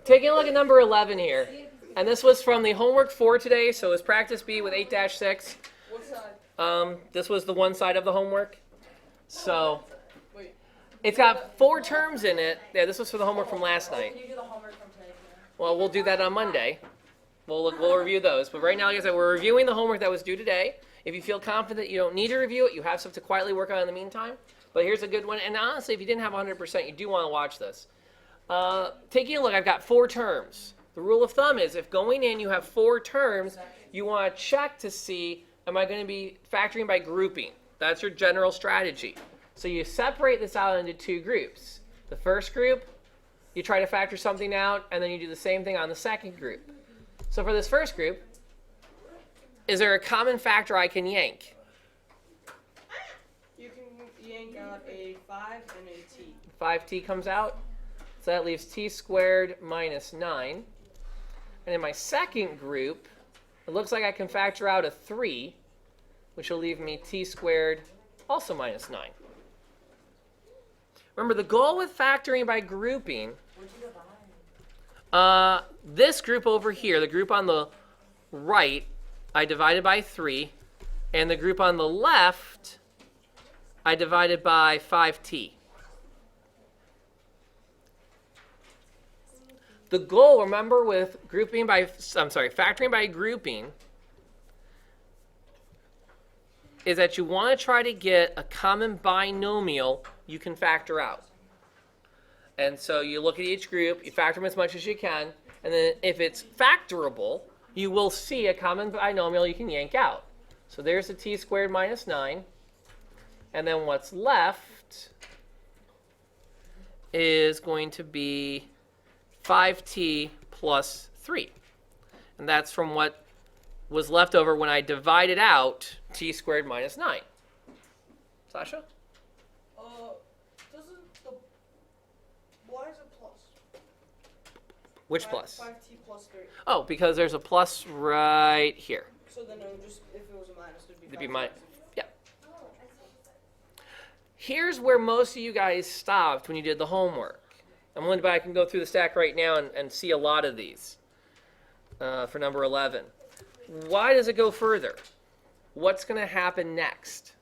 taking a look at number 11 here. And this was from the homework for today, so it's practice B with 8-6. What side? This was the one side of the homework. So it's got 4 terms in it. Yeah, this was for the homework from last night. Can you do the homework from today? Well, we'll do that on Monday. We'll review those. But right now, like I said, we're reviewing the homework that was due today. If you feel confident you don't need to review it, you have stuff to quietly work on in the meantime. But here's a good one. And honestly, if you didn't have 100%, you do want to watch this. Taking a look, I've got 4 terms. The rule of thumb is if going in you have 4 terms, you want to check to see, am I going to be factoring by grouping? That's your general strategy. So you separate this out into 2 groups. The first group, you try to factor something out, and then you do the same thing on the second group. So for this first group, is there a common factor I can yank? You can yank out a 5 and a t. 5t comes out. So that leaves t squared minus 9. And in my second group, it looks like I can factor out a 3, which will leave me t squared also minus 9. Remember, the goal with factoring by grouping, this group over here, the group on the right, I divided by 3, and the group on the left, I divided by 5t. The goal, remember, with factoring by grouping is that you want to try to get a common binomial you can factor out. And so you look at each group, you factor them as much as you can, and then if it's factorable, you will see a common binomial you can yank out. So there's the t squared minus 9, and then what's left is going to be 5t plus 3. And that's from what was left over when I divided out t squared minus 9. Sasha? Why is it plus? Which plus? 5t plus 3. Oh, because there's a plus right here. So then it would just, if it was a minus, it would be 5. It'd be minus. Yeah. Here's where most of you guys stopped when you did the homework. I'm going to go back and go through the stack right now and see a lot of these for number 11. Why does it go further? What's going to happen next?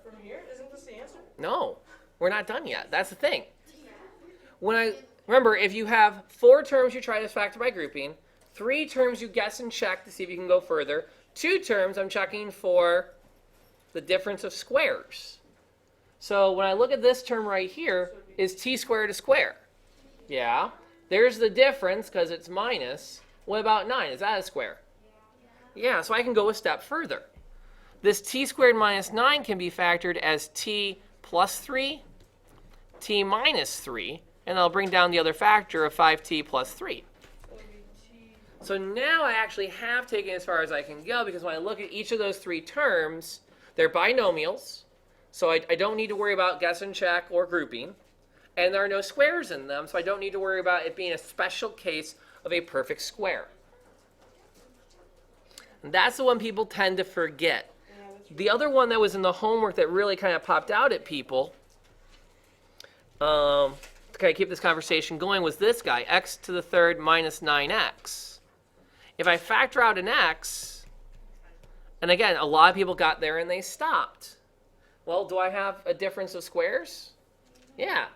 From here? Isn't this the answer? No, we're not done yet. That's the thing. Remember, if you have 4 terms you try to factor by grouping, 3 terms you guess and check to see if you can go further, 2 terms I'm checking for the difference of squares. So when I look at this term right here, is t squared a square? Yeah. There's the difference because it's minus. What about 9? Is that a square? Yeah, so I can go a step further. This t squared minus 9 can be factored as t plus 3, t minus 3, and I'll bring down the other factor of 5t plus 3. So now I actually have taken as far as I can go because when I look at each of those 3 terms, they're binomials. So I don't need to worry about guess and check or grouping. And there are no squares in them, so I don't need to worry about it being a special case of a perfect square. And that's the one people tend to forget. The other one that was in the homework that really kind of popped out at people, to kind of keep this conversation going, was this guy, x to the third minus 9x. If I factor out an x, and again, a lot of people got there and they stopped. Well, do I have a difference of squares? Yeah.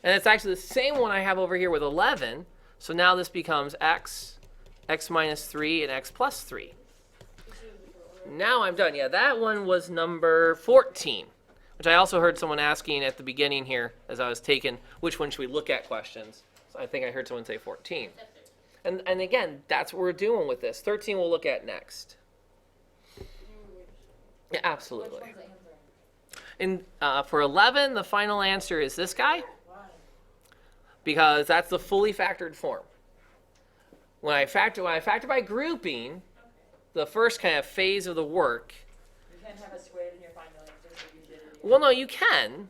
And it's actually the same one I have over here with 11. So now this becomes x minus 3, and x plus 3. Now I'm done. Yeah, that one was number 14, which I also heard someone asking at the beginning here as I was taking which one should we look at questions. So I think I heard someone say 14. And again, that's what we're doing with this. 13 we'll look at next. Yeah, absolutely. And for 11, the final answer is this guy, because that's the fully factored form. When I factor by grouping, the first kind of phase of the work. You can't have a squared in your final answer, so you did it. Well, no, you can.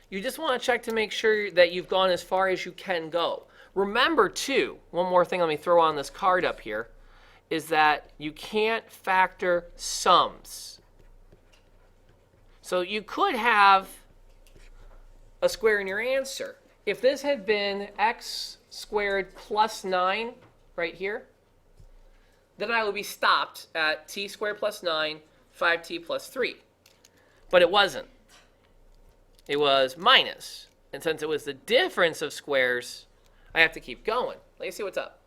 You just want to check to make sure that you've gone as far as you can go. Remember, too, one more thing let me throw on this card up here, is that you can't factor sums. So you could have a square in your answer. if this had been x squared plus 9 right here, then I would be stopped at t squared plus 9, 5t plus 3. But it wasn't. It was minus. And since it was the difference of squares, I have to keep going. Let me see what's up.